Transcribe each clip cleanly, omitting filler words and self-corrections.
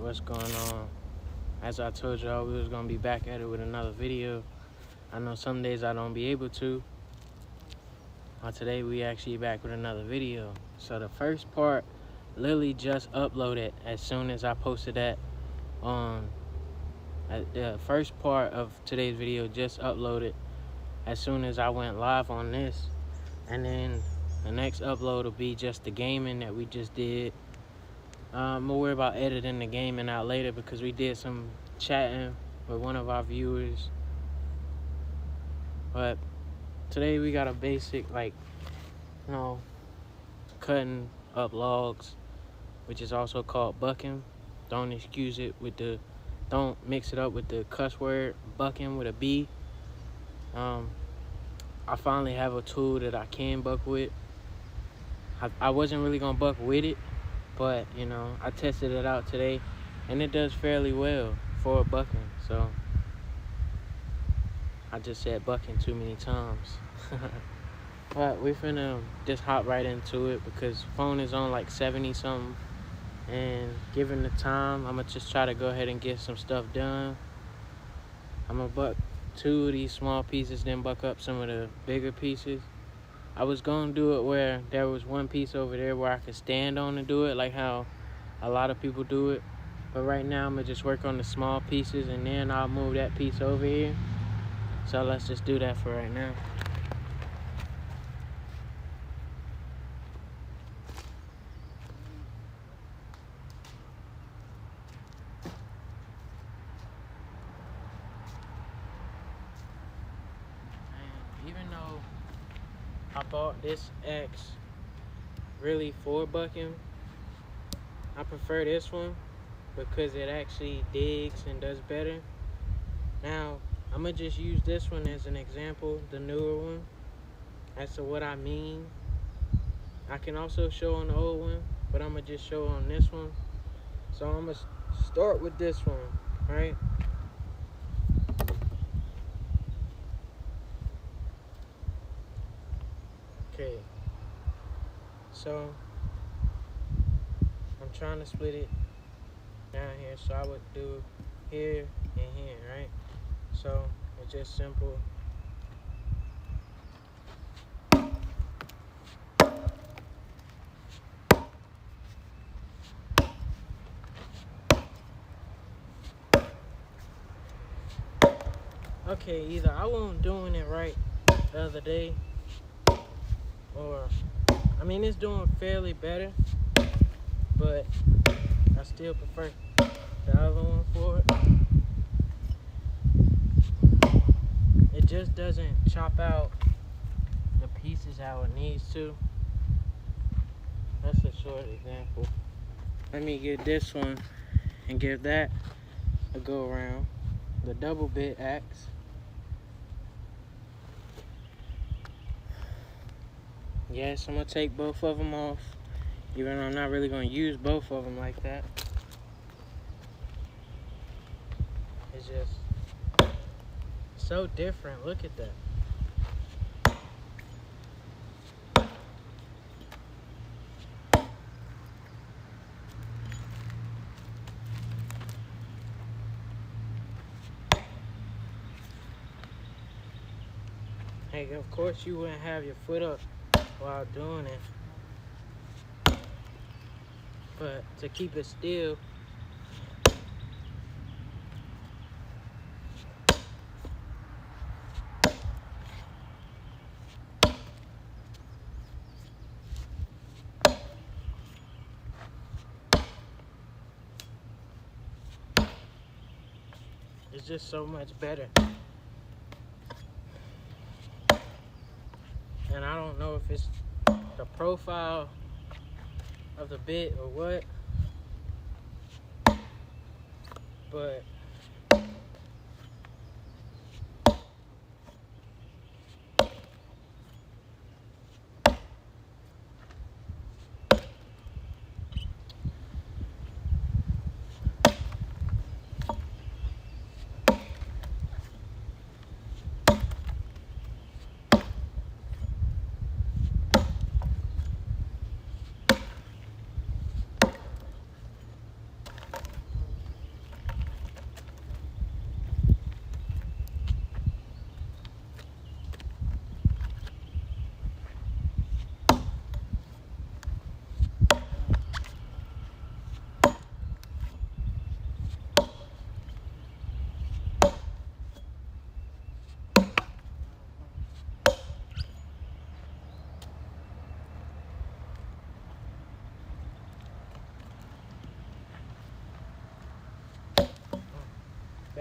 what's going on? As I told y'all, we was gonna be back at it with another video. I know some days I don't be able to. Today we actually back with another video. So the first part literally just uploaded as soon as I posted that on the first part of today's video just uploaded as soon as I went live on this. And then the next upload will be just the gaming that we just did. I'm gonna worry about editing the gaming out later because we did some chatting with one of our viewers. But today we got a basic, cutting up logs, which is also called bucking. Don't mix it up with the cuss word bucking with a B. I finally have a tool that I can buck with. I wasn't really gonna buck with it, but I tested it out today and it does fairly well for bucking. So I just said bucking too many times. But we're finna just hop right into it because phone is on like 70 something, and given the time, I'm gonna just try to go ahead and get some stuff done. I'm gonna buck 2 of these small pieces, then buck up some of the bigger pieces. I was gonna do it where there was one piece over there where I could stand on and do it, like how a lot of people do it. But right now I'm gonna just work on the small pieces and then I'll move that piece over here. So let's just do that for right now. And even though I bought this X really for bucking, I prefer this one because it actually digs and does better. Now, I'm gonna just use this one as an example, the newer one, as to what I mean. I can also show on the old one, but I'm gonna just show on this one. So I'm gonna start with this one, right? Okay, so I'm trying to split it down here, so I would do here and here, right? So it's just simple. Okay, either I wasn't doing it right the other day, or it's doing fairly better, but I still prefer the other one for it. It just doesn't chop out the pieces how it needs to. That's a short example. Let me get this one and give that a go around. The double bit axe. Yes, I'm gonna take both of them off, even though I'm not really gonna use both of them like that. It's just so different. Look at that. Hey, of course you wouldn't have your foot up while doing it, but to keep it still, it's just so much better. And I don't know if it's the profile of the bit or what, but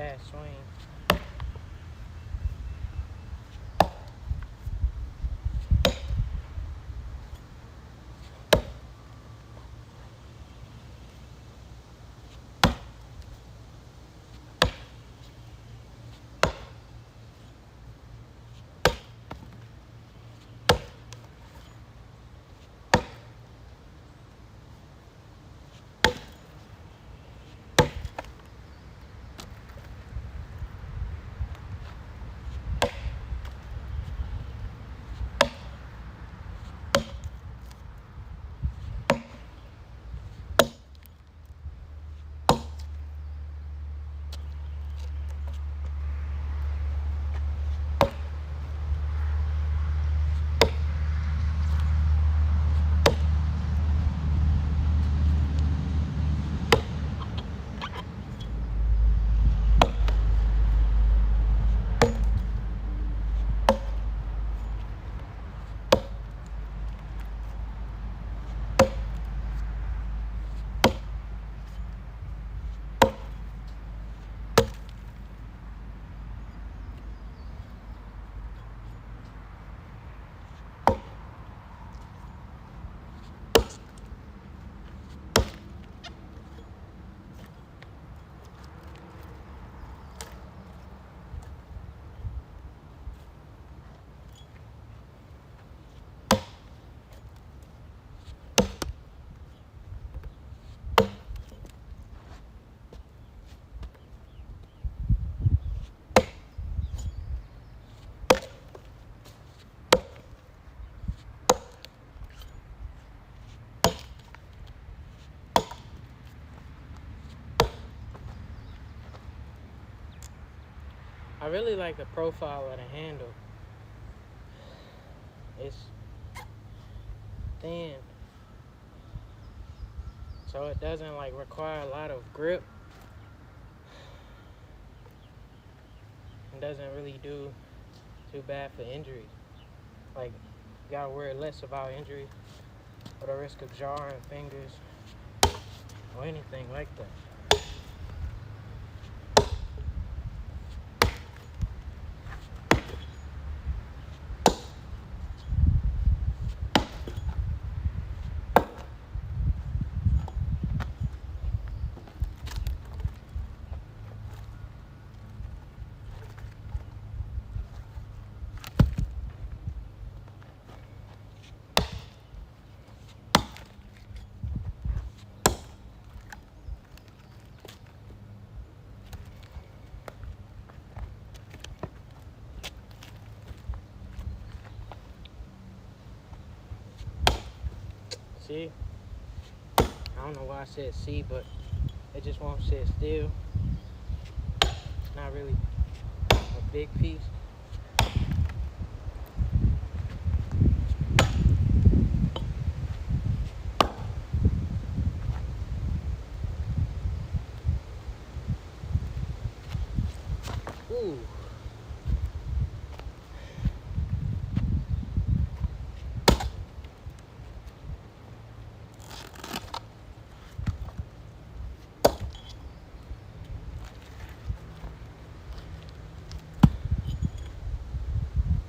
fast swing. I really like the profile of the handle. It's thin, so it doesn't like require a lot of grip. It doesn't really do too bad for injuries. Like, you gotta worry less about injury or the risk of jarring fingers or anything like that. See? I don't know why I said see, but it just won't sit still. It's not really a big piece. Ooh.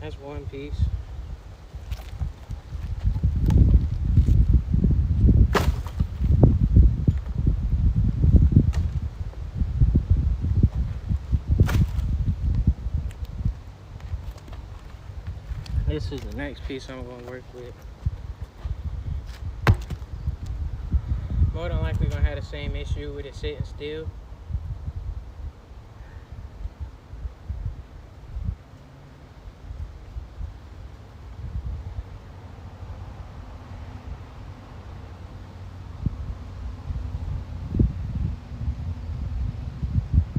That's one piece. This is the next piece I'm going to work with. More than likely going to have the same issue with it sitting still.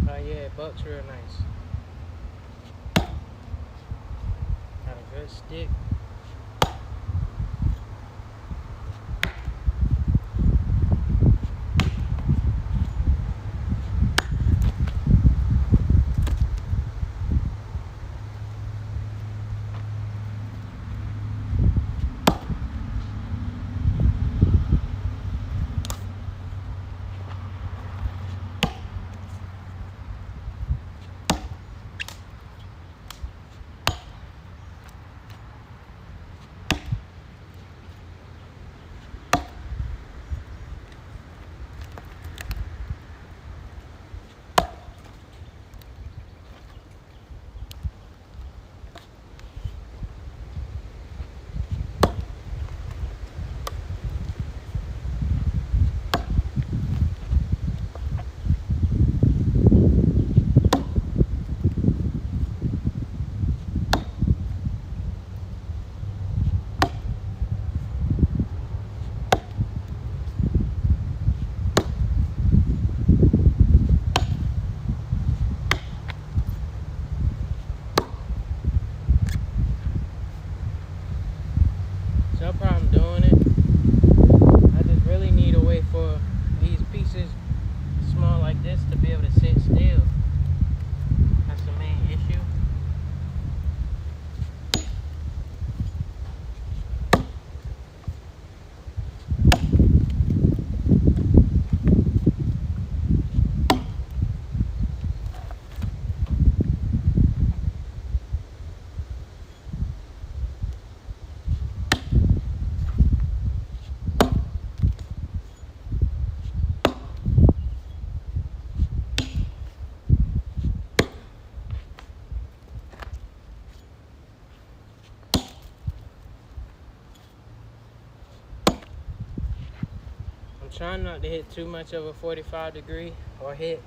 Oh yeah, it bucks real nice. Got a good stick. this to be able to sit still. That's the main issue. Trying not to hit too much of a 45 degree or hit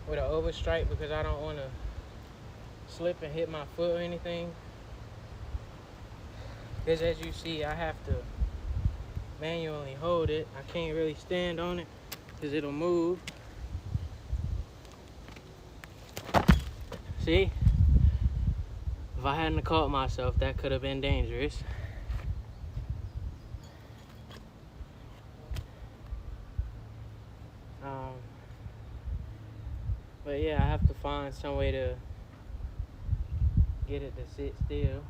with an overstrike because I don't want to slip and hit my foot or anything. Because as you see, I have to manually hold it. I can't really stand on it because it'll move. See? If I hadn't caught myself, that could have been dangerous. But yeah, I have to find some way to get it to sit still.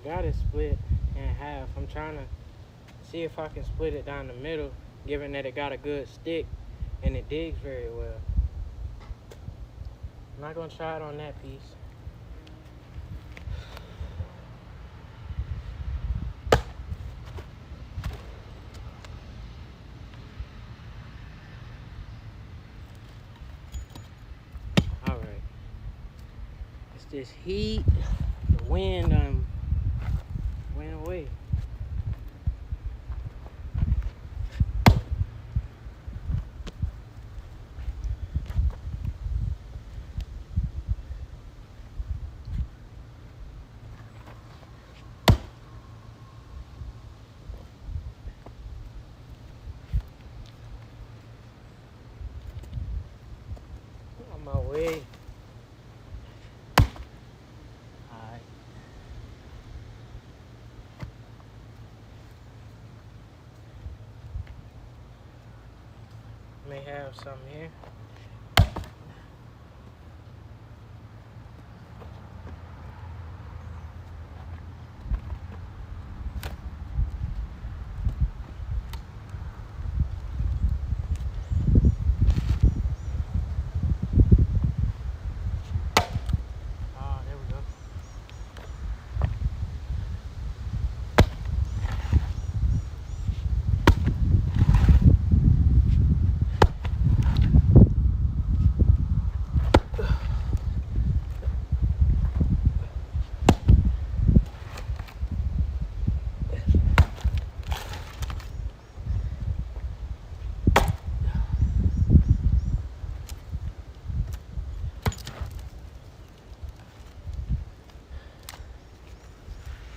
got it split in half. I'm trying to see if I can split it down the middle, given that it got a good stick and it digs very well. I'm not gonna try it on that piece. All right, it's this heat, the wind went away. On my way. Alright. May have some here.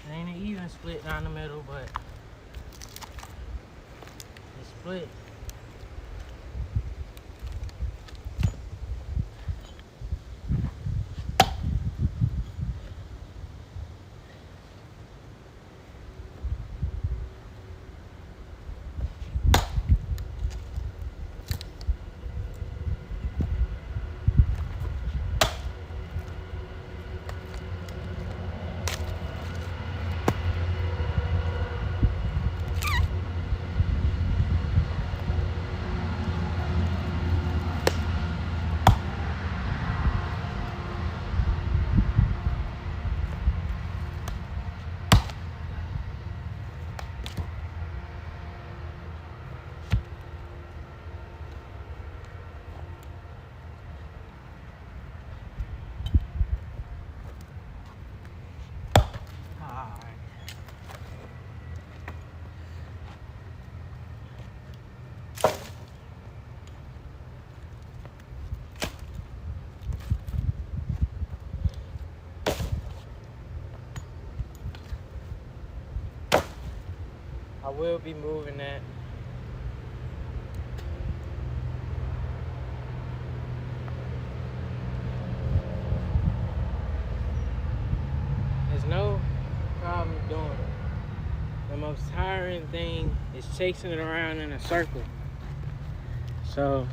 It ain't an even split down the middle, but it's split. I will be moving that. There's no problem doing it. The most tiring thing is chasing it around in a circle. So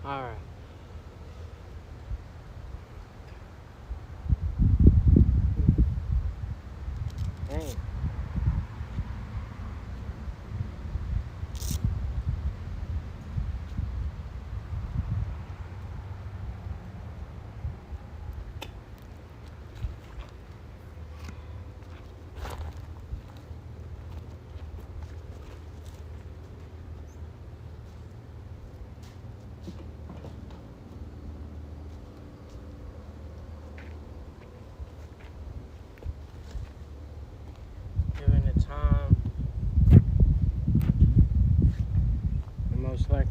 all right. Dang.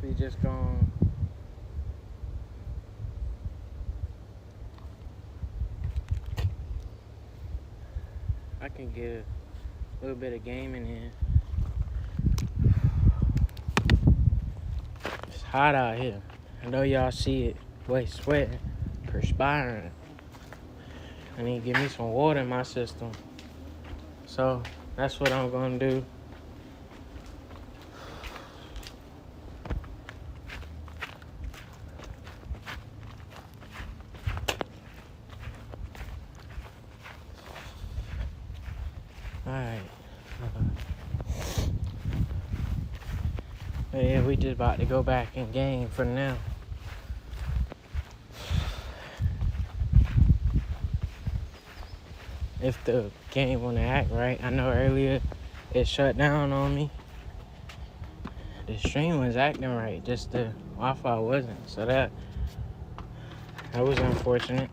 we just gonna I can get a little bit of gaming in. It's hot out here. I know y'all see it. Boy, sweating, perspiring. I need to get me some water in my system. So that's what I'm gonna do. Alright. But yeah, we just about to go back in game for now. If the game wanna act right. I know earlier it shut down on me. The stream was acting right, just the Wi-Fi wasn't. So that was unfortunate.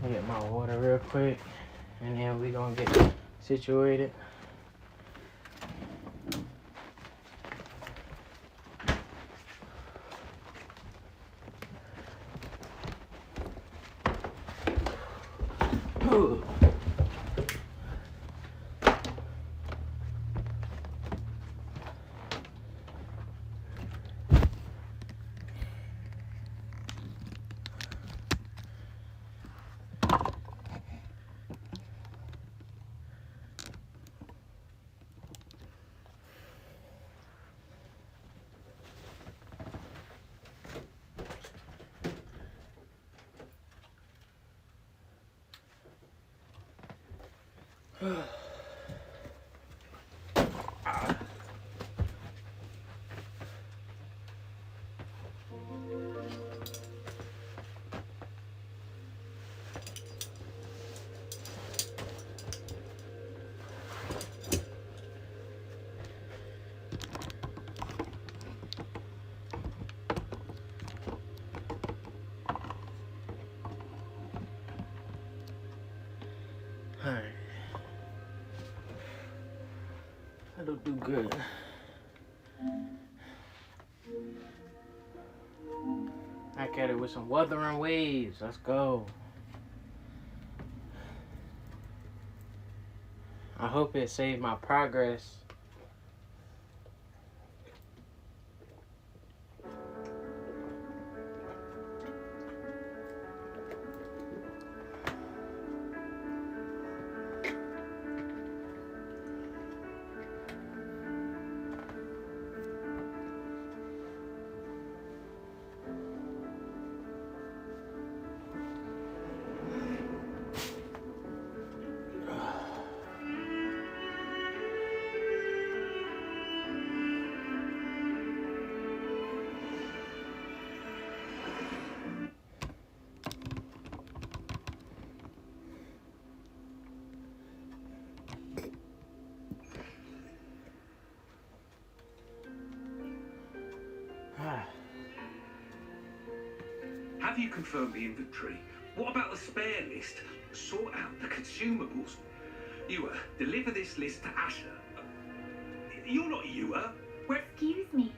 Get my water real quick, and then we gonna get situated. Ooh. Alright. That'll do good. Back at it with some wuthering waves. Let's go. I hope it saved my progress. Have you confirmed the inventory? What about the spare list? Sort out the consumables. Ewa, deliver this list to Asher. You're not Ewa. Where? Excuse me.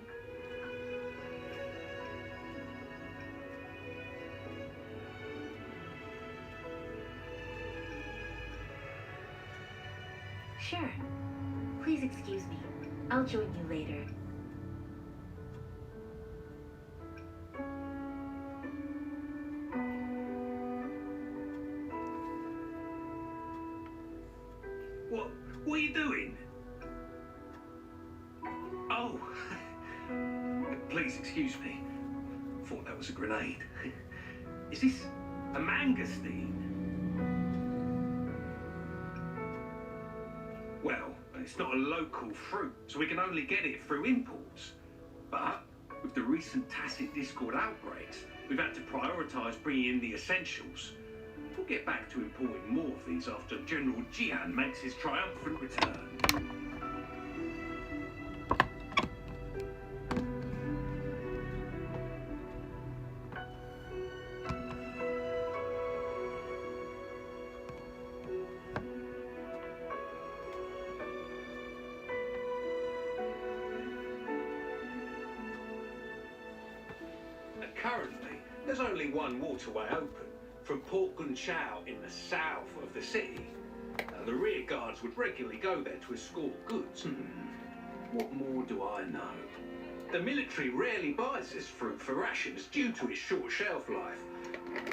Sure. Please excuse me. I'll join you later. What are you doing? Oh. Please excuse me. Thought that was a grenade. Is this a mangosteen? Well, it's not a local fruit, so we can only get it through imports. But with After recent tacit discord outbreaks, we've had to prioritise bringing in the essentials. We'll get back to importing more of these after General Jian makes his triumphant return. Currently, there's only one waterway open, from Port Gunchao in the south of the city. The rear guards would regularly go there to escort goods. What more do I know? The military rarely buys this fruit for rations due to its short shelf life.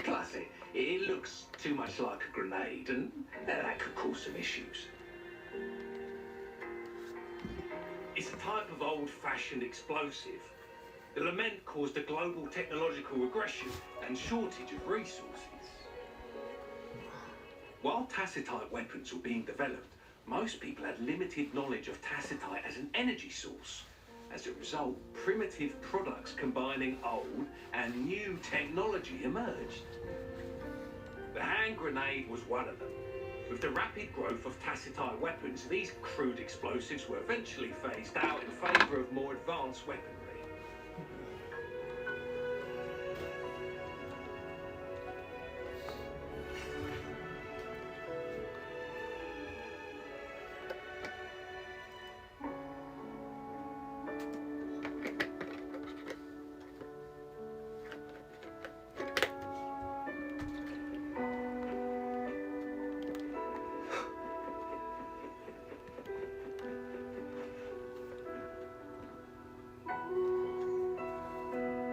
Plus, it looks too much like a grenade, and that could cause some issues. It's a type of old-fashioned explosive. The lament caused a global technological regression and shortage of resources. While tacitite weapons were being developed, most people had limited knowledge of tacitite as an energy source. As a result, primitive products combining old and new technology emerged. The hand grenade was one of them. With the rapid growth of tacitite weapons, these crude explosives were eventually phased out in favour of more advanced weaponry.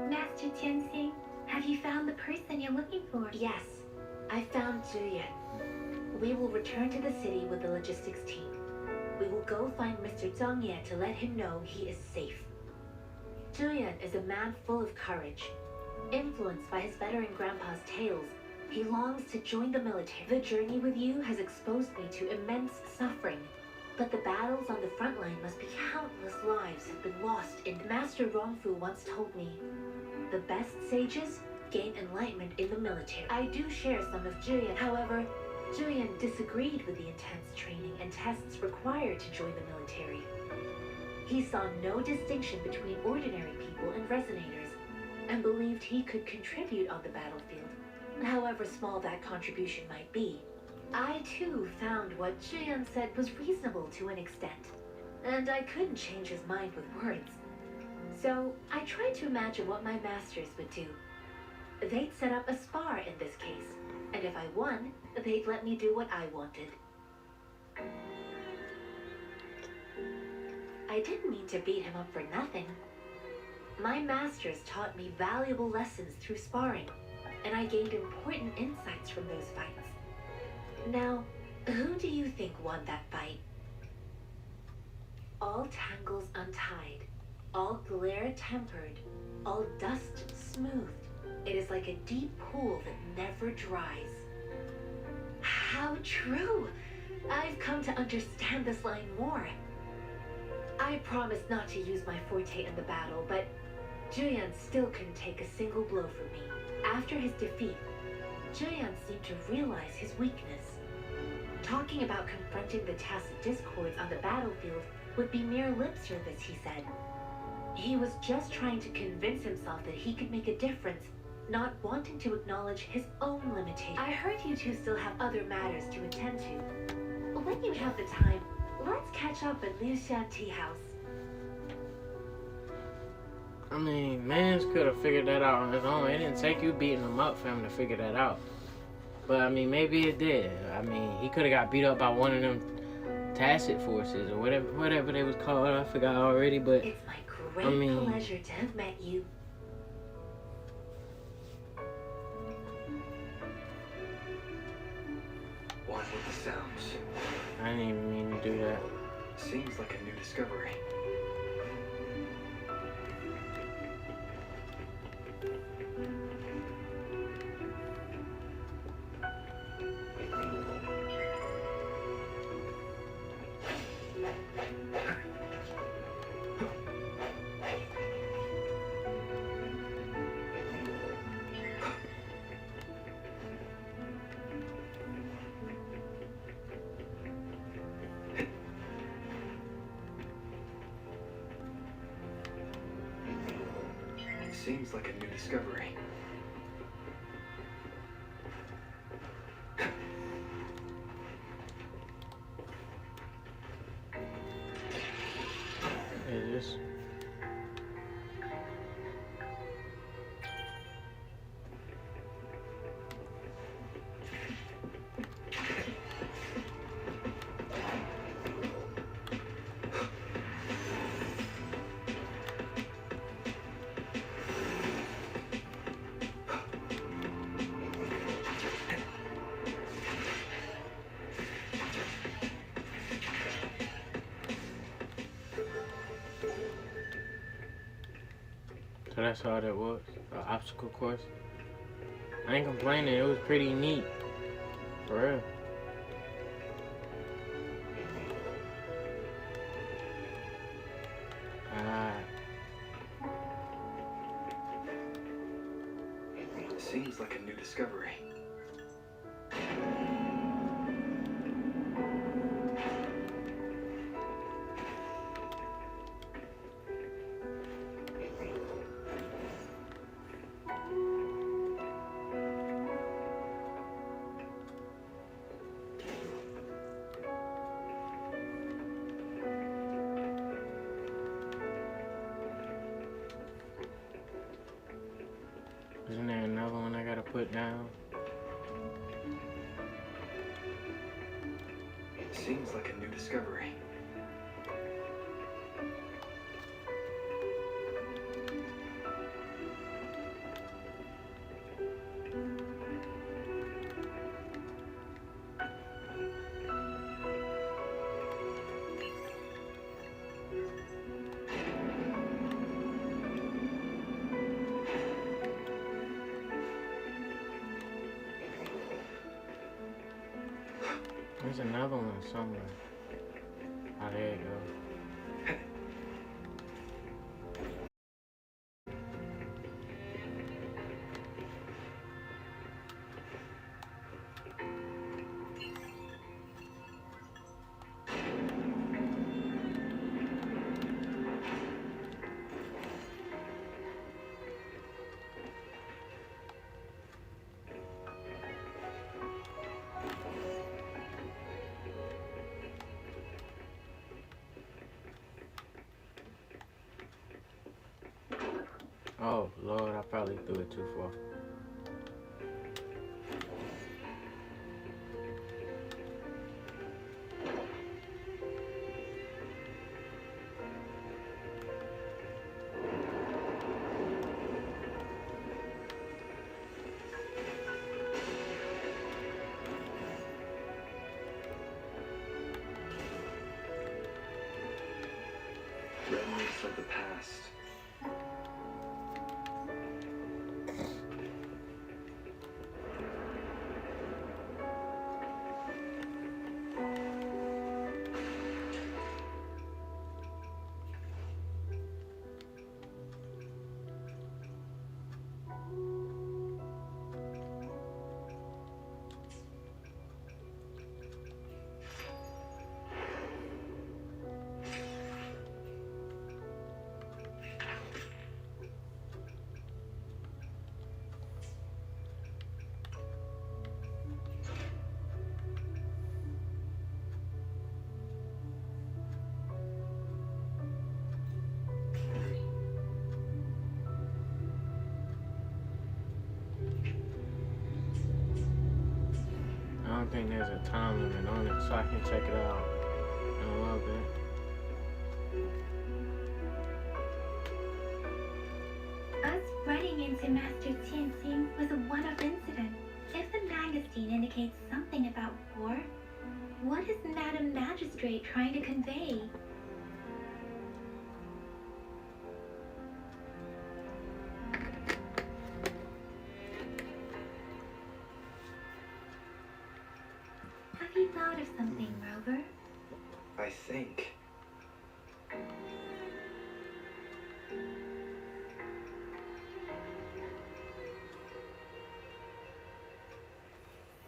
Master Tianxing, have you found the person you're looking for? Yes, I found Julian. We will return to the city with the logistics team. We will go find Mr. Zhang Ye to let him know he is safe. Julian is a man full of courage. Influenced by his veteran grandpa's tales, he longs to join the military. The journey with you has exposed me to immense suffering, but the battles on the front line must be countless lives have been lost in. Master Rongfu once told me, the best sages gain enlightenment in the military. I do share some of Julian. However, Julian disagreed with the intense training and tests required to join the military. He saw no distinction between ordinary people and resonators, and believed he could contribute on the battlefield, however small that contribution might be. I too found what Julian said was reasonable to an extent, and I couldn't change his mind with words. So I tried to imagine what my masters would do. They'd set up a spar in this case, and if I won, they'd let me do what I wanted. I didn't mean to beat him up for nothing. My masters taught me valuable lessons through sparring, and I gained important insights from those fights. Now, who do you think won that fight? All tangles untied, all glare tempered, all dust smoothed. It is like a deep pool that never dries. How true! I've come to understand this line more. I promised not to use my forte in the battle, but Julian still couldn't take a single blow from me. After his defeat, Julian seemed to realize his weakness. Talking about confronting the tacit discords on the battlefield would be mere lip service, he said. He was just trying to convince himself that he could make a difference, not wanting to acknowledge his own limitations. I heard you two still have other matters to attend to. When you have the time, let's catch up at Liu Xia Tea House. I mean, mans could have figured that out on his own. It didn't take you beating him up for him to figure that out. But, I mean, maybe it did. I mean, he could have got beat up by one of them tacit forces or whatever they was called. I forgot already, but... It's my great pleasure to have met you. What with the sounds? I didn't even mean to do that. Seems like a new discovery. Seems like a new discovery. Is this? So that's all that was, an obstacle course. I ain't complaining, it was pretty neat, for real. Seems like a new discovery. Isn't there another one I gotta put down? Seems like a new discovery. There's another one somewhere. Oh, there you go. Oh, Lord, I probably threw it too far. Remnants of the past. I don't think there's a time limit on it, so I can check it out in a little bit. Us running into Master Tianxing was a one-off incident. If the magazine indicates something about war, what is Madam Magistrate trying to convey? Have you thought of something, Rover? I think.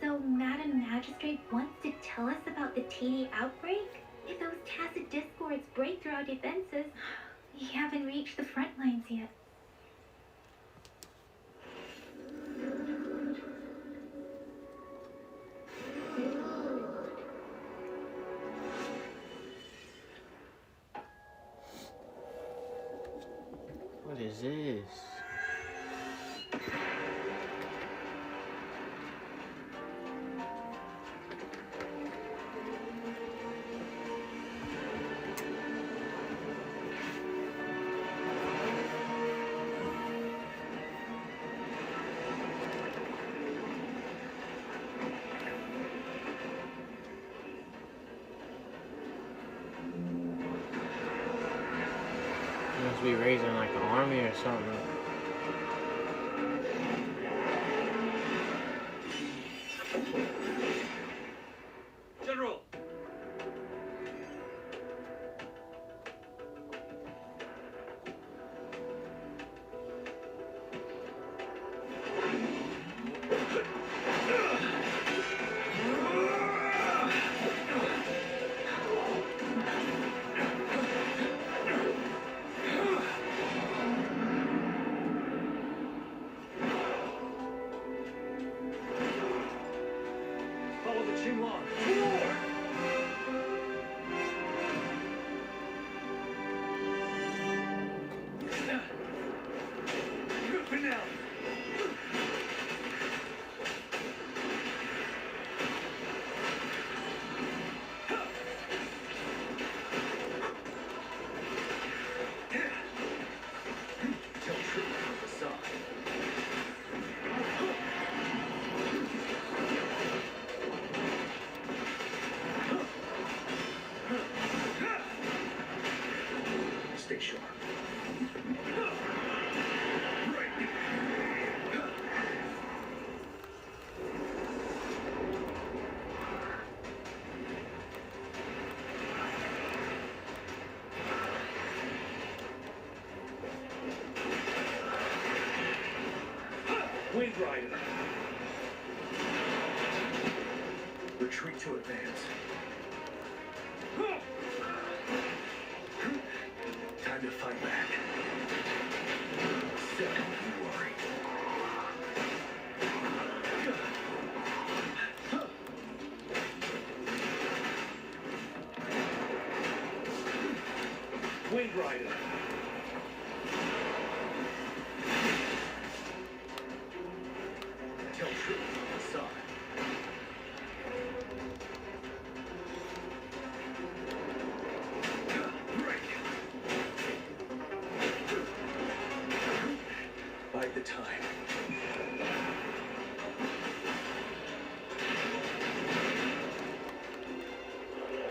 So Madam Magistrate wants to tell us about the TD outbreak? If those tacit discords break through our defenses, we haven't reached the front lines yet. this? Must be raising like an army or something. General! Follow the Qinglong. Good now. Tell truth from the side. Stay sharp. Wind Rider. Retreat to advance. Time to fight back. Don't you worry. Wind Rider. Tell truth on the side. Break. Bide the time.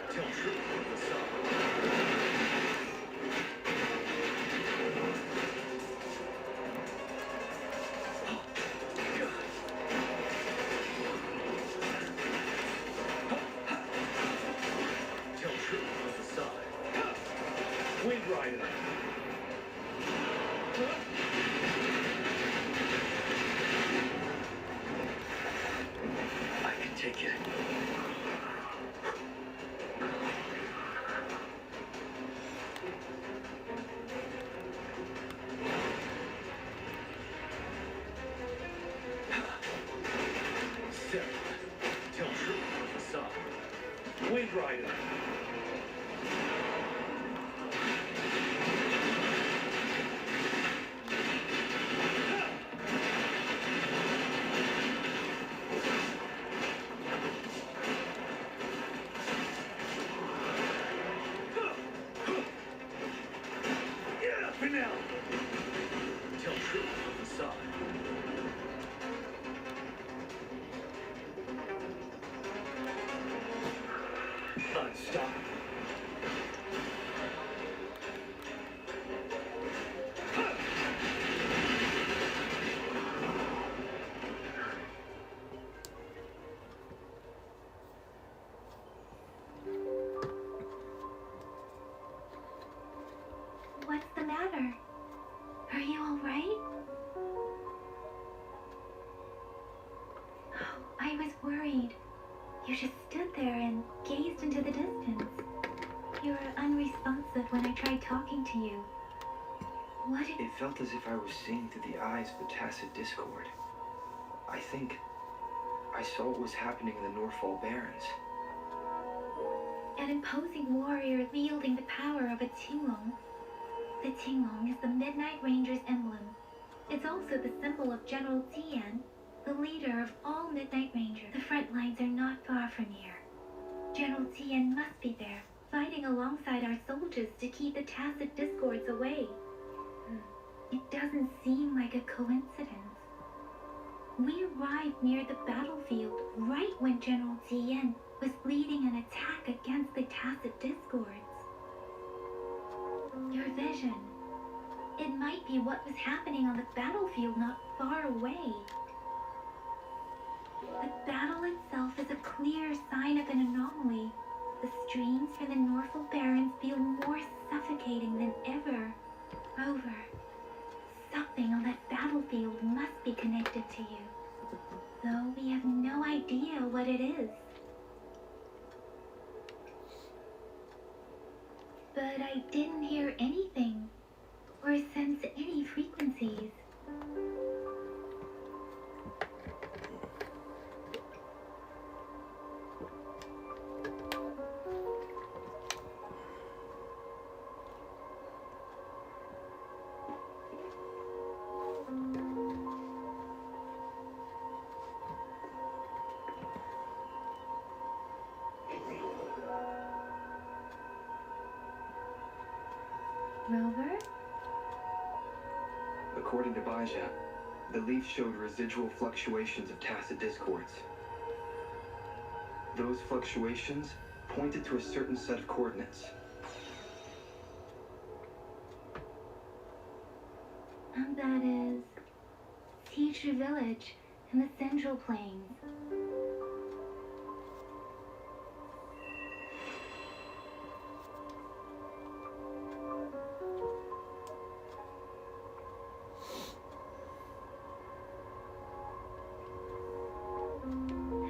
Tell truth on the side. Tell truth on the side. Wind Rider. I can take it. Seven. Tell truth on the side. Wind Rider. For now. Tell truth on the side. Unstoppable. What's the matter? Are you all right? Oh, I was worried. You just stood there and gazed into the distance. You were unresponsive when I tried talking to you. What did... It felt as if I was seeing through the eyes of a tacit discord. I think I saw what was happening in the Norfall Barrens. An imposing warrior wielding the power of a Qinglong. The Tinglong is the Midnight Ranger's emblem. It's also the symbol of General Tian, the leader of all Midnight Rangers. The front lines are not far from here. General Tian must be there, fighting alongside our soldiers to keep the tacit discords away. It doesn't seem like a coincidence. We arrived near the battlefield right when General Tian was leading an attack against the tacit discords. Your vision. It might be what was happening on the battlefield not far away. The battle itself is a clear sign of an anomaly. The streams from the Norfolk Barrens feel more suffocating than ever. Rover, something on that battlefield must be connected to you, though we have no idea what it is. But I didn't hear anything, or sense any frequencies. Rover? According to Baja, the leaf showed residual fluctuations of tacit discords. Those fluctuations pointed to a certain set of coordinates. And that is Teacher Village in the Central Plains.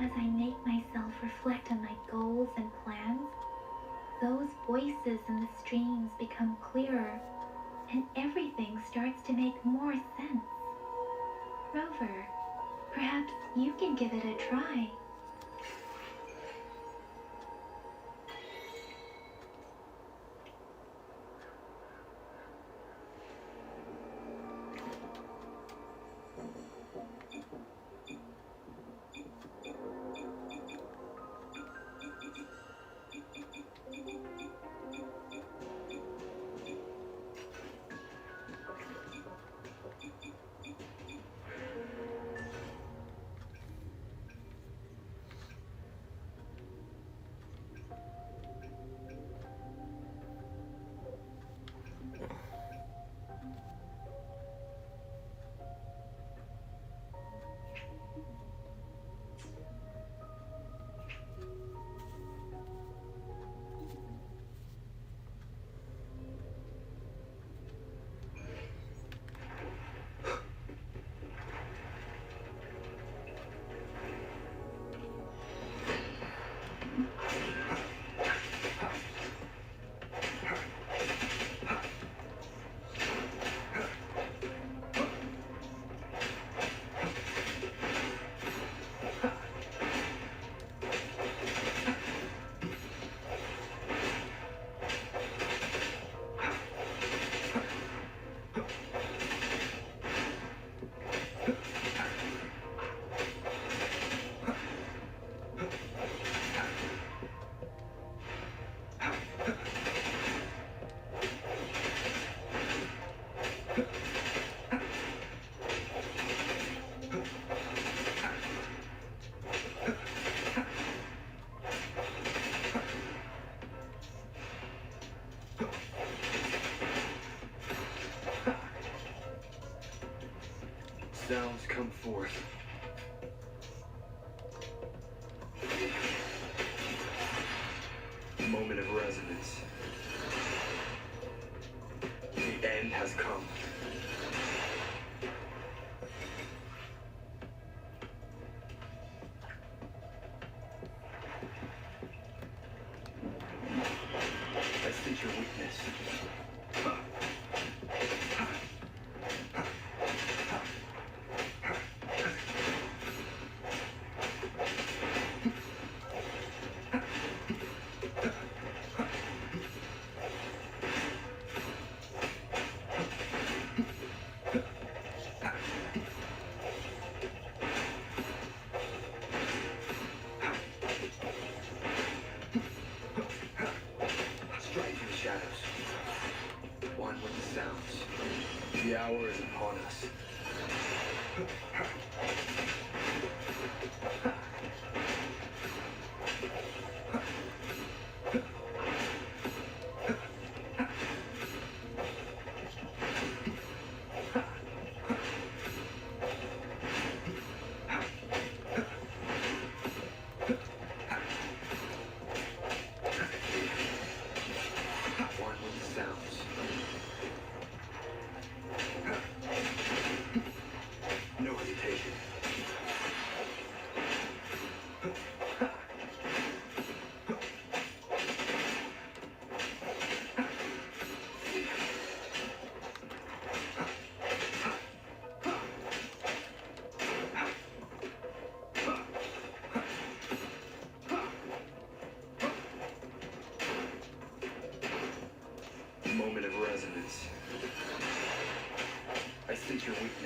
As I make myself reflect on my goals and plans, those voices in the streams become clearer, and everything starts to make more sense. Rover, perhaps you can give it a try. Sounds come forth. Moment of resonance. The end has come. I sense your weakness.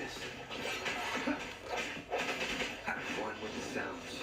this. One with the sounds.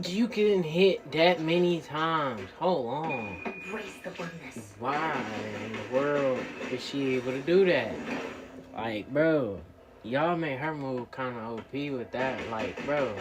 You can hit that many times. Hold on. Embrace the oneness. Why in the world is she able to do that? Like, bro, y'all made her move kind of OP with that. Like, bro.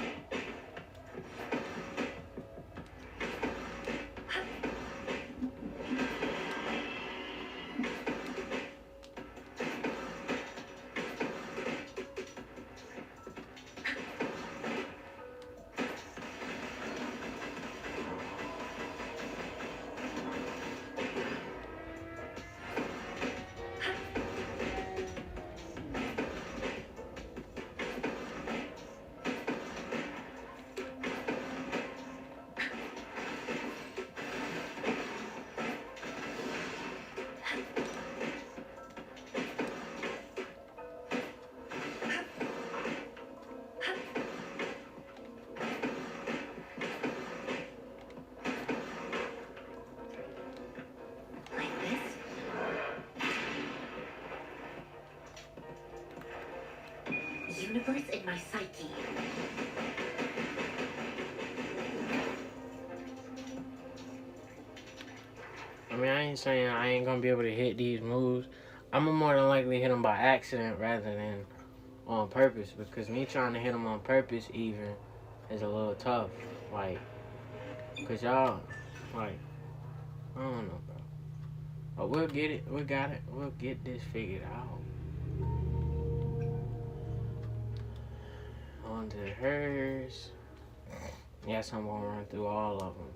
Universe in my psyche. I mean, I ain't saying I ain't gonna be able to hit these moves. I'm gonna more than likely hit them by accident rather than on purpose, because me trying to hit them on purpose even is a little tough. Like, cause y'all, like, I don't know, bro. But we'll get it. We got it. We'll get this figured out. On to hers. Yes, I'm gonna run through all of them.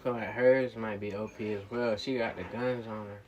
feel like hers might be OP as well. She got the guns on her.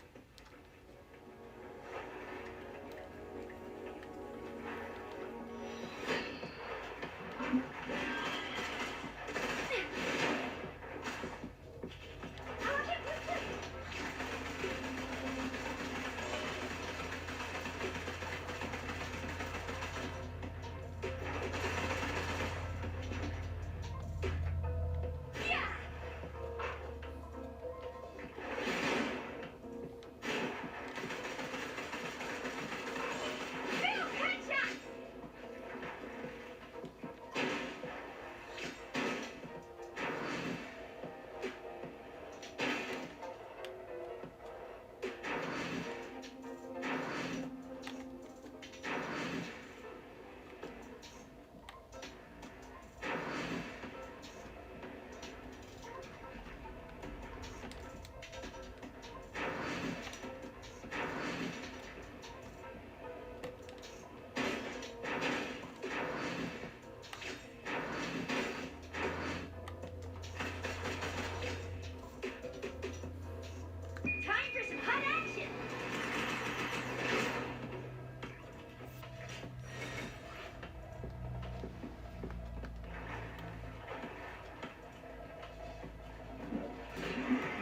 Time for some hot action!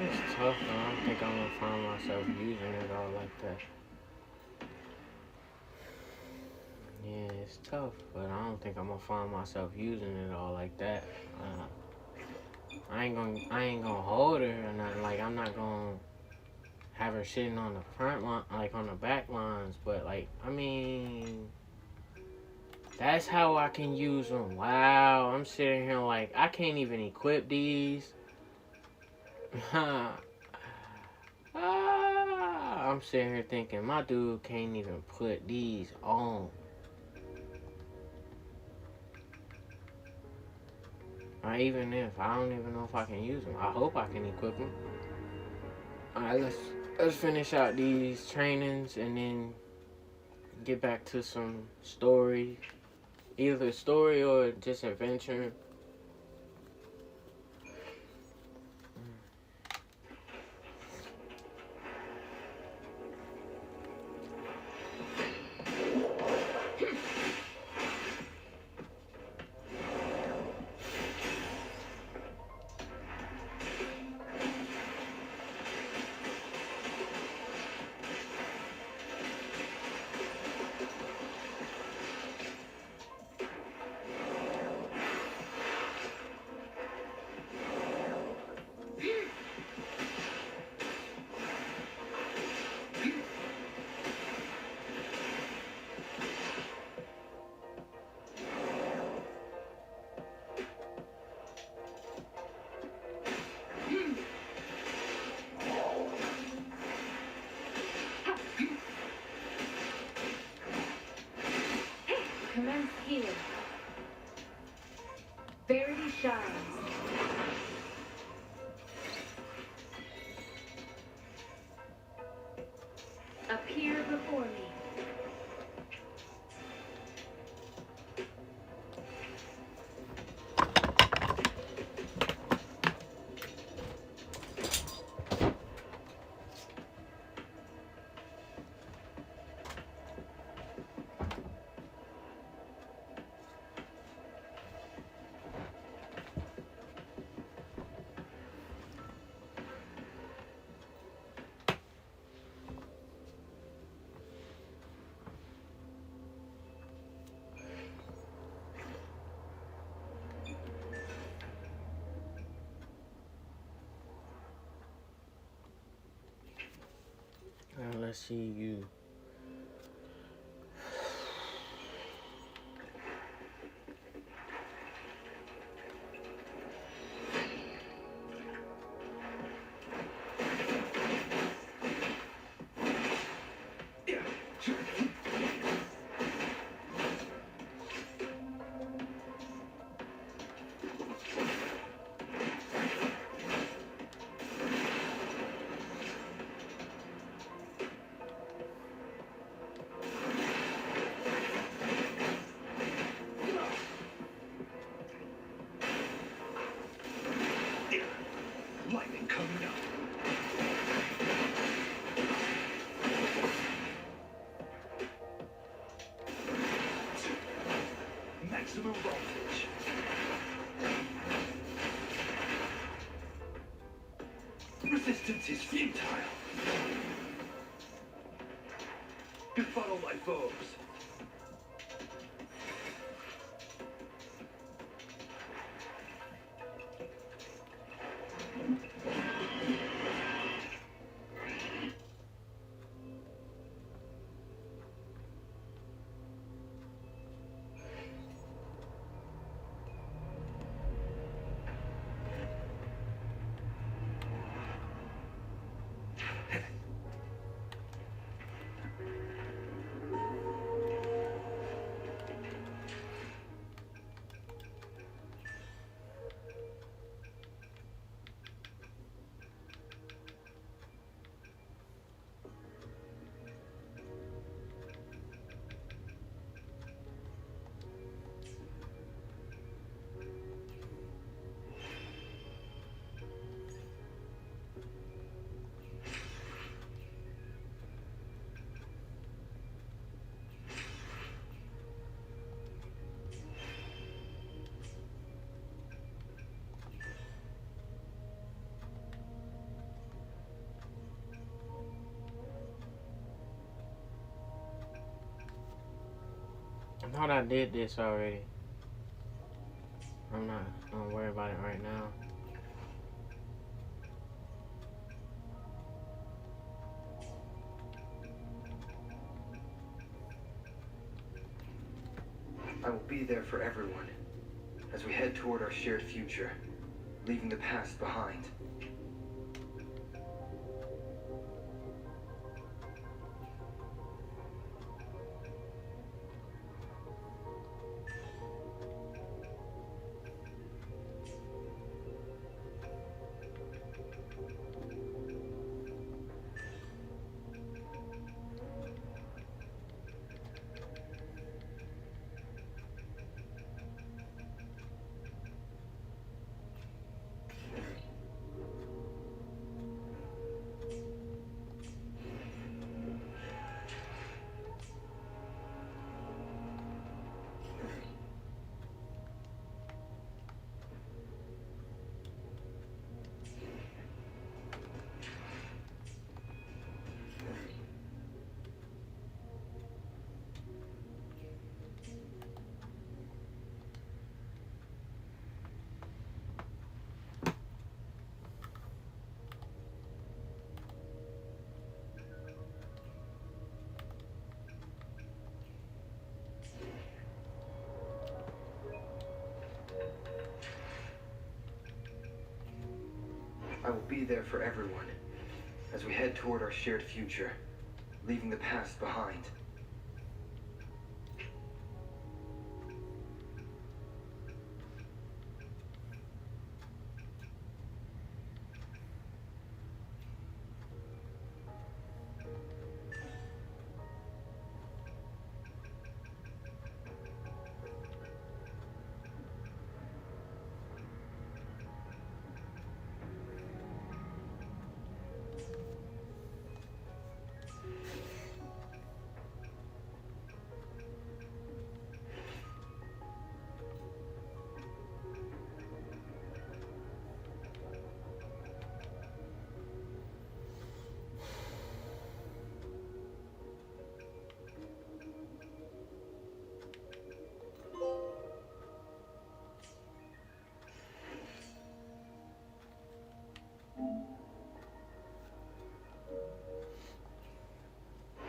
It's tough, though. I don't think I'm gonna find myself using it all like that. Yeah, it's tough, but I don't think I'm gonna find myself using it all like that. I ain't gonna hold her or nothing. Like, I'm not gonna have her sitting on the front line, like on the back lines. But like, I mean, that's how I can use them. Wow, I'm sitting here like I can't even equip these. I'm sitting here thinking my dude can't even put these on. Or even if I don't even know if I can use them. I hope I can equip them. Alright, let's finish out these trainings and then get back to some story. Either story or just adventure. Commence healing. Verity shines. Appear before me. Let's see you. Resistance is futile. Befuddle my foes. I thought I did this already. I'm not gonna worry about it right now. I will be there for everyone as we head toward our shared future, leaving the past behind. I will be there for everyone as we head toward our shared future, leaving the past behind.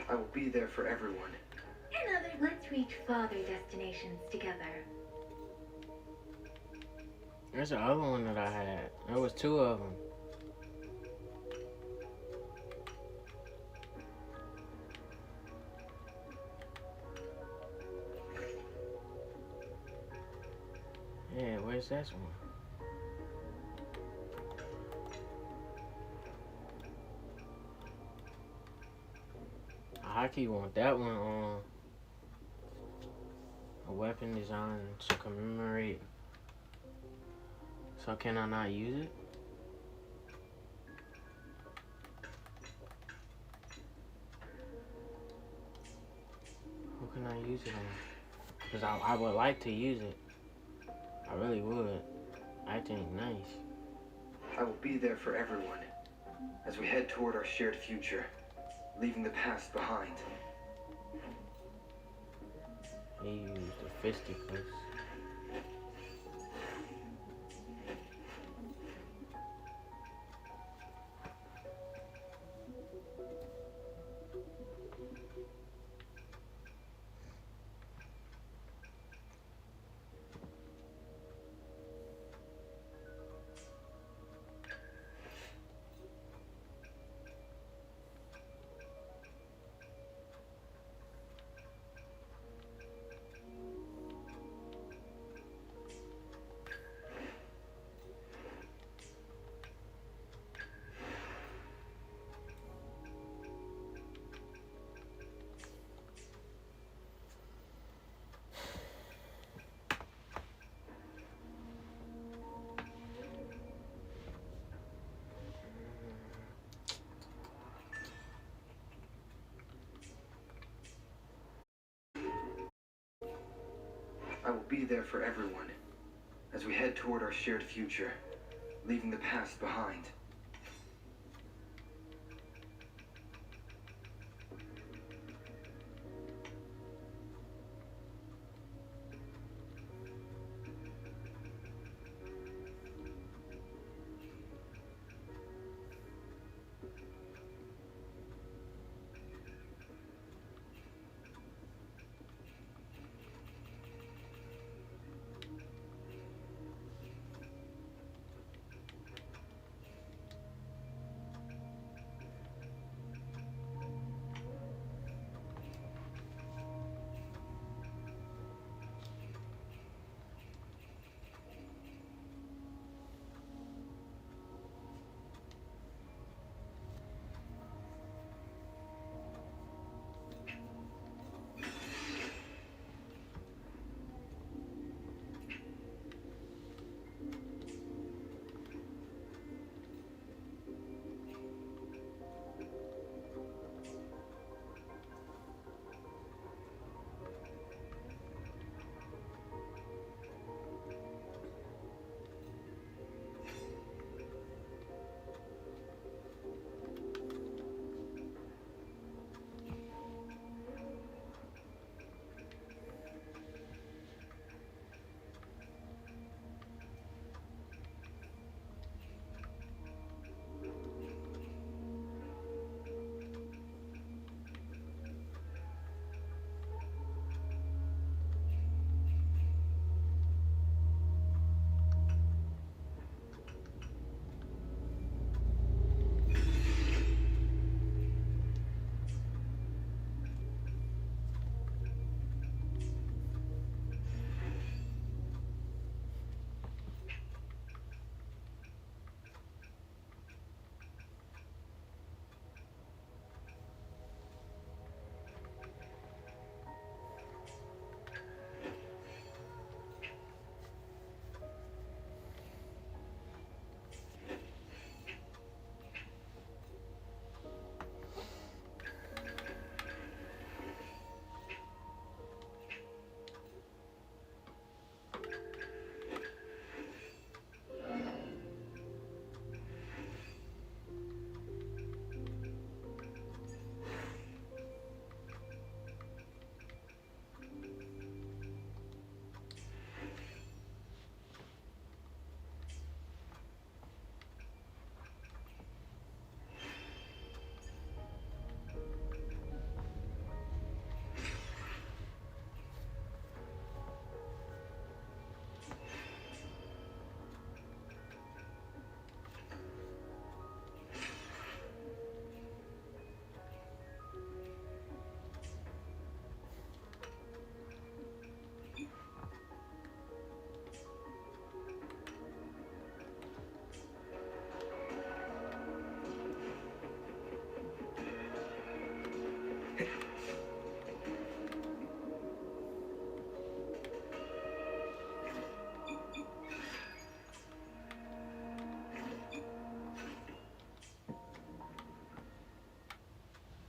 I will be there for everyone. Let's reach farther destinations together. There's the other one that I had. There was two of them. Yeah, where's this one? I keep want that one on a weapon design to commemorate. So can I not use it? Who can I use it on? Because I would like to use it. I really would. I think nice. I will be there for everyone as we head toward our shared future, leaving the past behind. He used the fisticuffs. I will be there for everyone, as we head toward our shared future, leaving the past behind.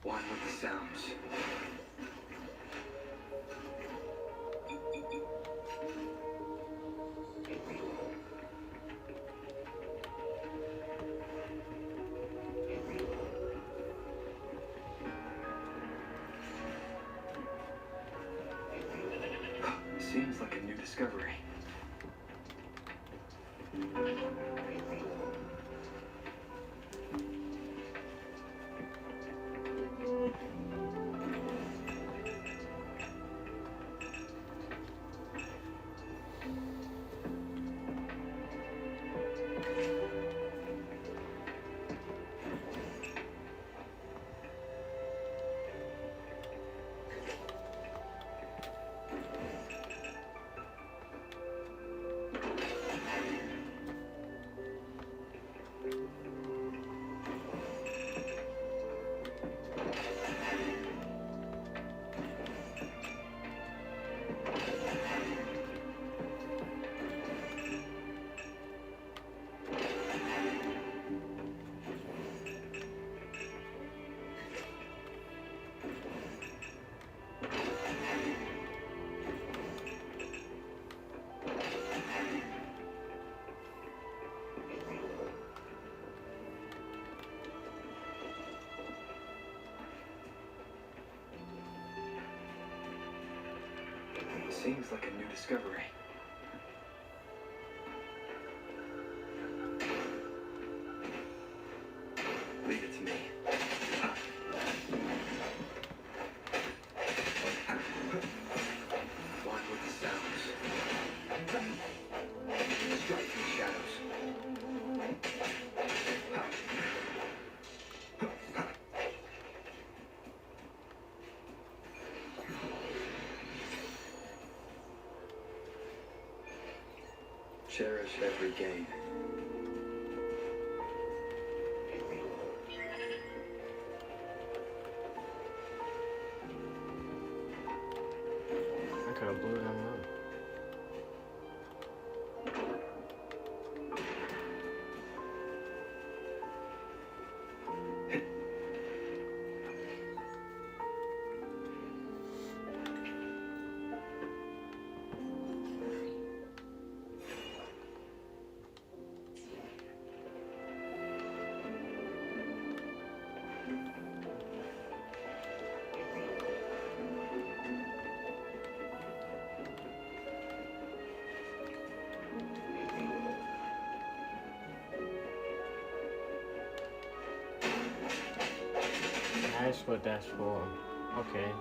One with the sounds. discovery. Seems like a new discovery. Leave it to me. Blind with the sounds. Striking shadows. Cherish every gain. I could have blew them up. That's what that's for. Okay.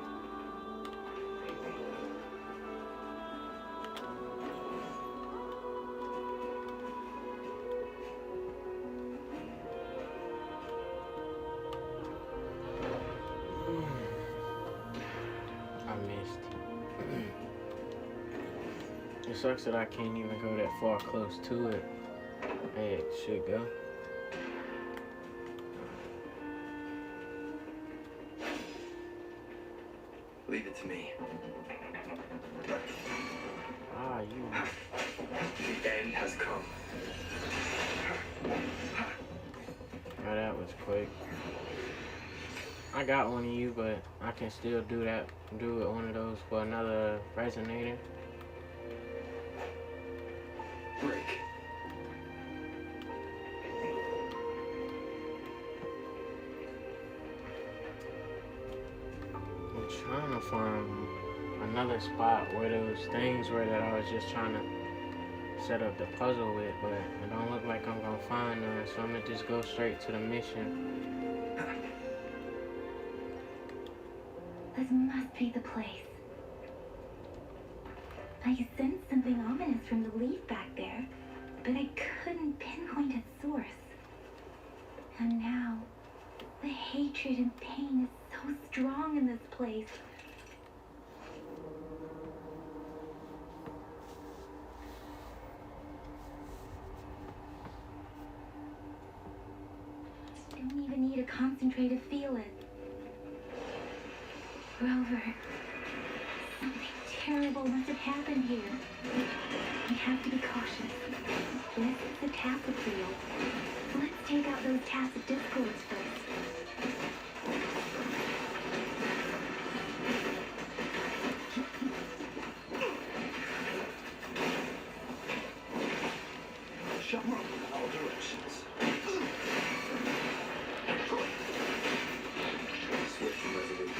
I missed. It sucks that I can't even go that far close to it. Hey, it should go. Leave it to me. Ah, you. The end has come. Oh, that was quick. I got one of you, but I can still do that. Do it one of those for another resonator. Break. I'm trying to find another spot where those things were that I was just trying to set up the puzzle with, but it don't look like I'm gonna find none, so I'm gonna just go straight to the mission. This must be the place. I sensed something ominous from the leaf back there, but I couldn't pinpoint its source. And now, the hatred and pain is so strong in this place. Don't even need a concentrate to feel it. Rover, something terrible must have happened here. We have to be cautious. This is the tacit field. Let's take out those tacit discords first. Shut up in all directions. Swift and resolute.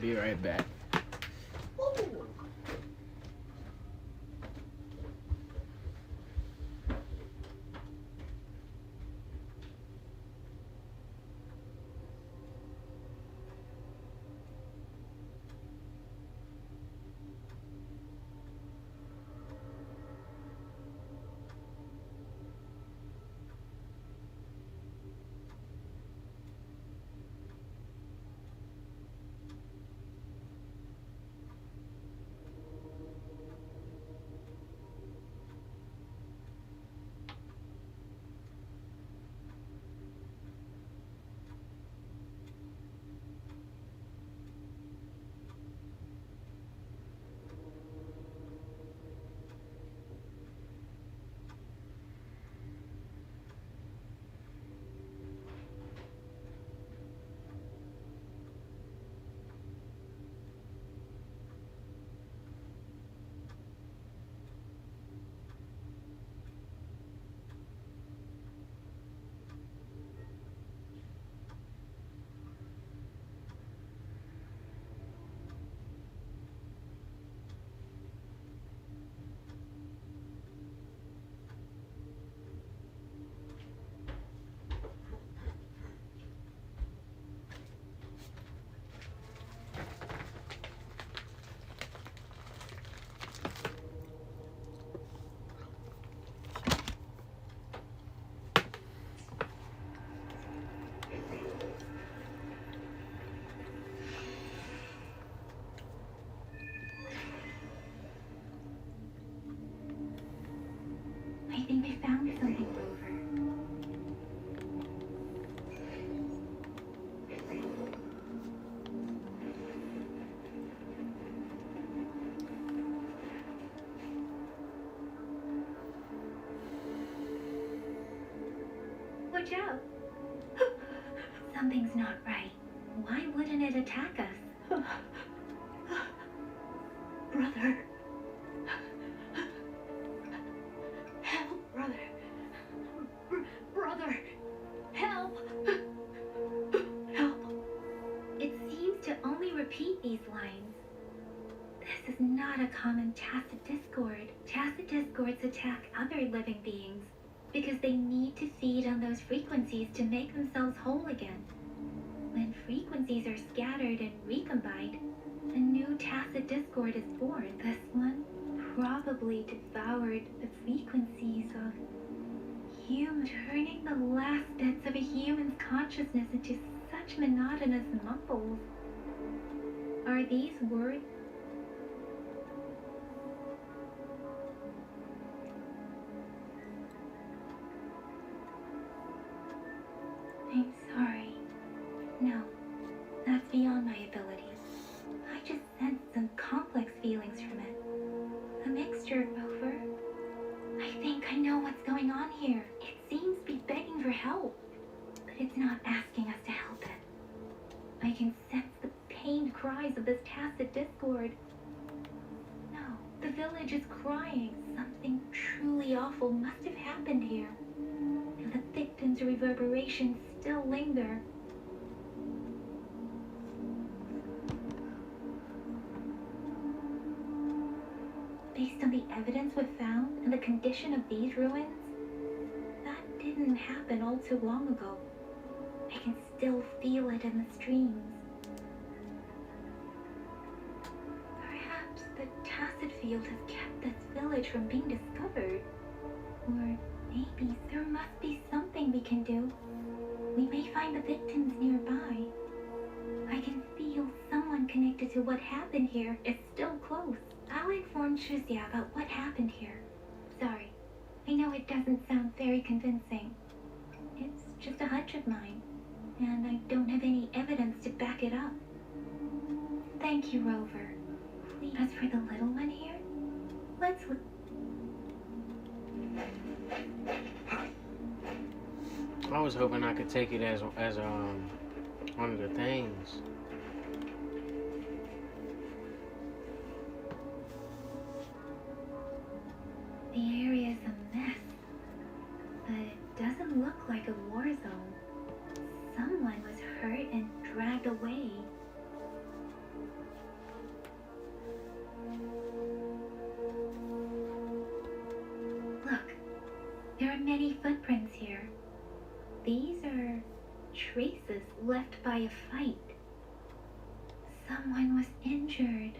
be right back. I think we found something, Rover. Watch out! Something's not right. Why wouldn't it attack us? Brother. Help, brother. Brother. Help. Help. It seems to only repeat these lines. This is not a common tacit discord. Tacit discords attack other living beings because they need to feed on those frequencies to make themselves whole again. When frequencies are scattered and recombined, a new tacit discord is born. This one probably devoured the frequencies of human, turning the last bits of a human's consciousness into such monotonous mumbles. Are these words? I'm sorry. No, that's beyond my abilities. I just sensed some complex feelings from it. A mixture, Rover. I think I know what's going on here. It seems to be begging for help, but it's not asking us to help it. I can sense the pained cries of this tacit discord. No, the village is crying. Something truly awful must have happened here. And the victims' reverberations still linger. Based on the evidence we've found and the condition of these ruins, that didn't happen all too long ago. I can still feel it in the streams. Perhaps the tacit field has kept this village from being discovered. Or maybe there must be something we can do. We may find the victims nearby. I can feel someone connected to what happened here is still close. I'll inform Shuzia about what happened here. Sorry, I know it doesn't sound very convincing. It's just a hunch of mine, and I don't have any evidence to back it up. Thank you, Rover. Please. As for the little one here, let's look. I was hoping I could take it as one of the things. The area is a mess, but it doesn't look like a war zone. Someone was hurt and dragged away. These are traces left by a fight. Someone was injured.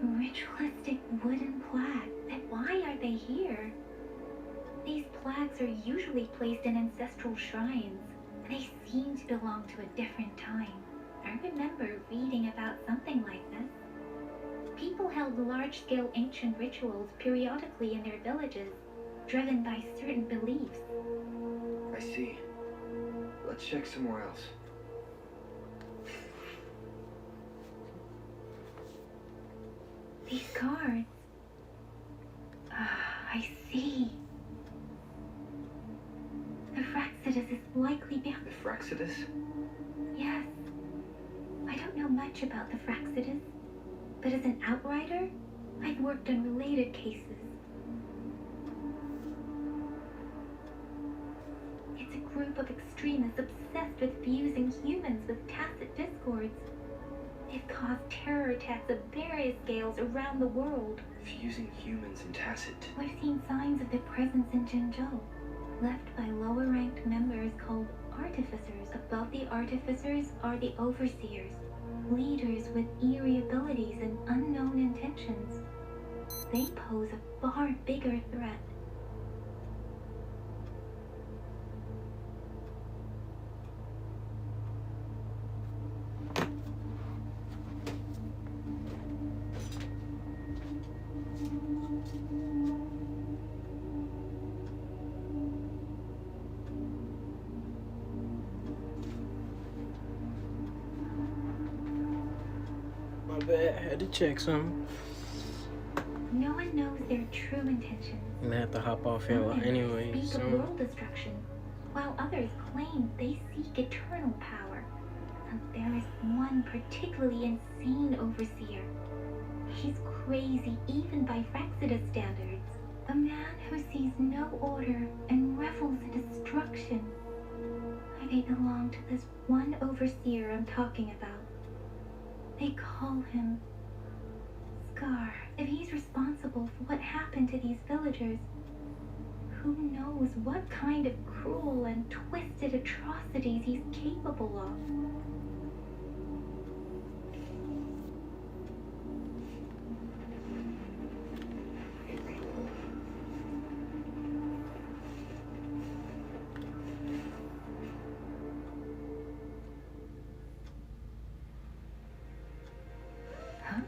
Ritualistic wooden plaques. Then why are they here? These plaques are usually placed in ancestral shrines. They seem to belong to a different time. I remember reading about something like this. People held large-scale ancient rituals periodically in their villages, driven by certain beliefs. I see. Let's check somewhere else. These cards. I see. The Fraxidus is likely behind. The Fraxidus? Yes. I don't know much about the Fraxidus, but as an outrider, I've worked on related cases. It's a group of extremists obsessed with fusing humans with tacit discords. They've caused terror attacks of various scales around the world. Fusing humans and tacit. We've seen signs of their presence in Jinzhou, left by lower-ranked members called artificers. Above the artificers are the overseers, leaders with eerie abilities and unknown intentions. They pose a far bigger threat. My bad, I had to check something. No one knows their true intentions. I'm gonna have to hop off here Some anyway. speak So of world destruction, while others claim they seek eternal power. And there is one particularly insane overseer. He's crazy even by Fraxidus standards. A man who sees no order and revels in destruction. They belong to this one overseer I'm talking about. They call him Scar. If he's responsible for what happened to these villagers, who knows what kind of cruel and twisted atrocities he's capable of. Huh?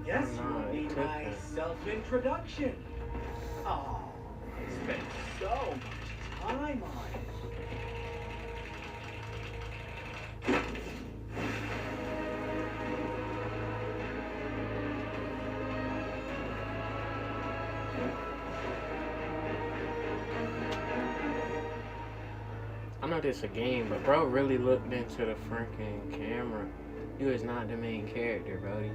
Yes, No, you will it need took my her. self-introduction. Oh, I spent so much time on it. I know this a game, but bro really looked into the freaking camera. You is not the main character, Brody.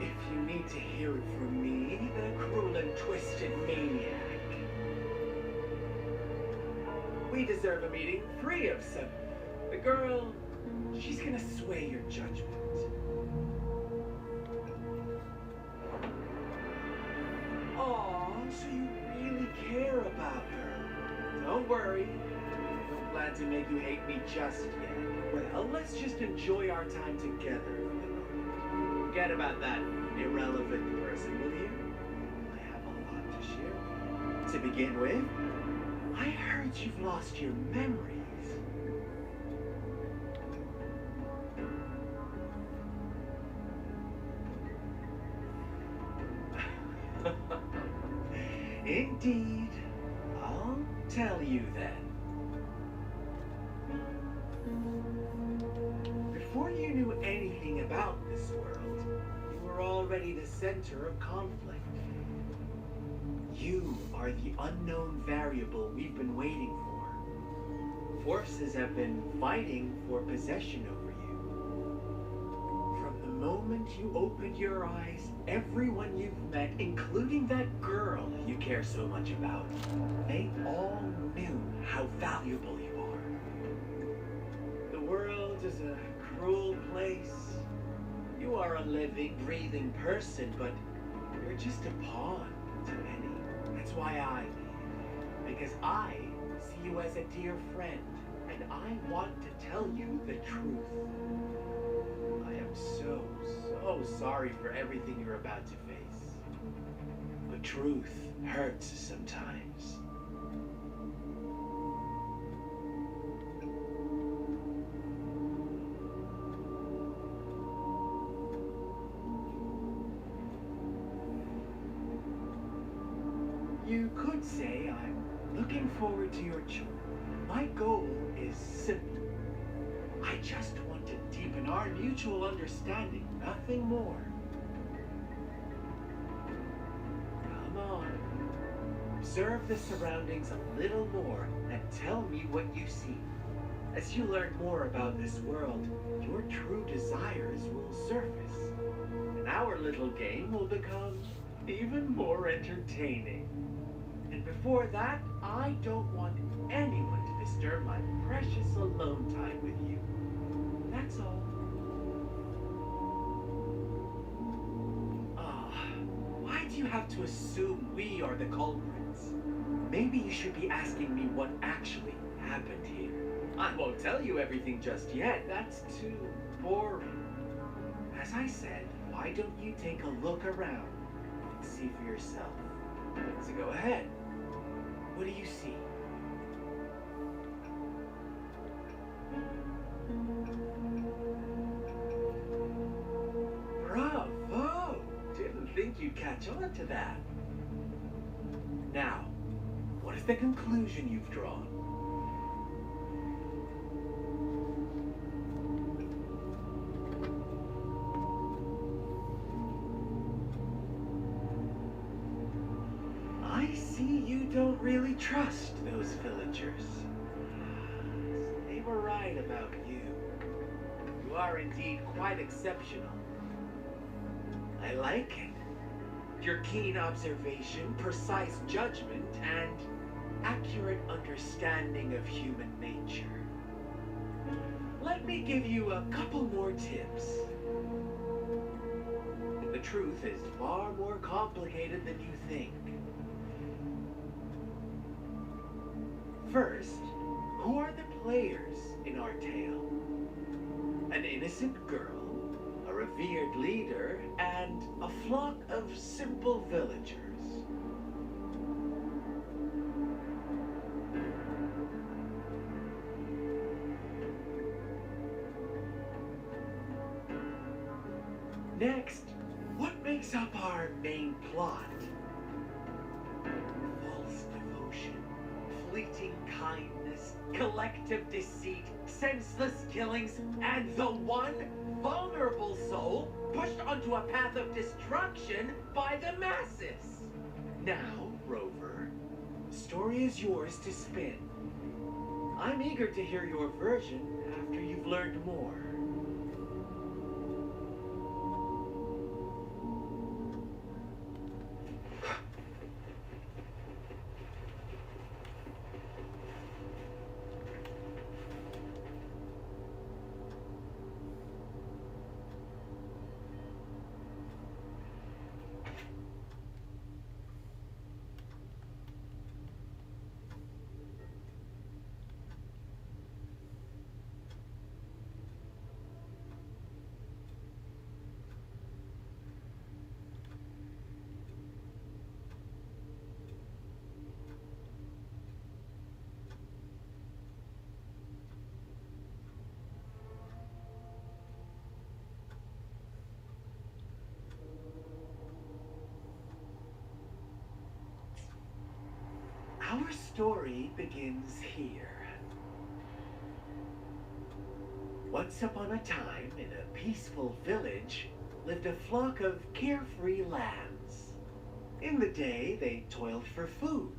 If you need to hear it from me, the cruel and twisted maniac. We deserve a meeting 3 of 7. The girl, she's gonna sway your judgment. Aw, so you really care about her. Don't worry. I don't plan to make you hate me just yet. Well, let's just enjoy our time together for the moment. Forget about that irrelevant person, will you? I have a lot to share with you. To begin with, I heard you've lost your memories. Indeed. I'll tell you then. Before you knew anything about this world, you were already the center of conflict. You are the unknown variable we've been waiting for. Forces have been fighting for possession over you. From the moment you opened your eyes, everyone you've met, including that girl you care so much about, they all knew how valuable you are. The world is a cruel place. You are a living, breathing person, but you're just a pawn to many. That's why because I see you as a dear friend, and I want to tell you the truth. I am so sorry for everything you're about to face. But truth hurts sometimes. You could say I'm looking forward to your choice. My goal is simple. I just want to deepen our mutual understanding, nothing more. Come on. Observe the surroundings a little more and tell me what you see. As you learn more about this world, your true desires will surface. And our little game will become even more entertaining. And before that, I don't want anyone to disturb my precious alone time with you. That's all. Why do you have to assume we are the culprits? Maybe you should be asking me what actually happened here. I won't tell you everything just yet. That's too boring. As I said, why don't you take a look around and see for yourself? So go ahead. What do you see? Bravo! Didn't think you'd catch on to that. Now, what is the conclusion you've drawn? I see you don't really trust those villagers. They were right about you. You are indeed quite exceptional. I like it. Your keen observation, precise judgment, and accurate understanding of human nature. Let me give you a couple more tips. The truth is far more complicated than you think. First, who are the players in our tale? An innocent girl, a revered leader, and a flock of simple villagers. Next, what makes up our main plot? False devotion, fleeting kindness, collective deceit, senseless killings, and the one vulnerable soul pushed onto a path of destruction by the masses. Now, Rover, the story is yours to spin. I'm eager to hear your version after you've learned more. Our story begins here. Once upon a time, in a peaceful village, lived a flock of carefree lambs. In the day, they toiled for food,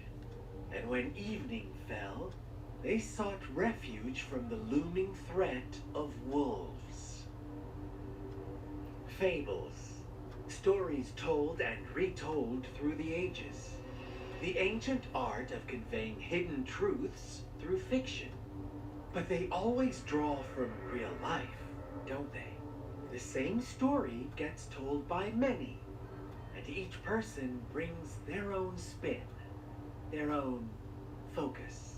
and when evening fell, they sought refuge from the looming threat of wolves. Fables, stories told and retold through the ages. The ancient art of conveying hidden truths through fiction. But they always draw from real life, don't they? The same story gets told by many, and each person brings their own spin, their own focus.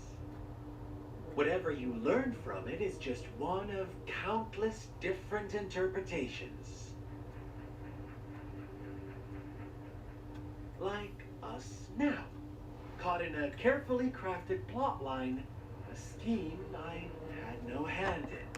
Whatever you learn from it is just one of countless different interpretations. Like us now, caught in a carefully crafted plot line, a scheme I had no hand in.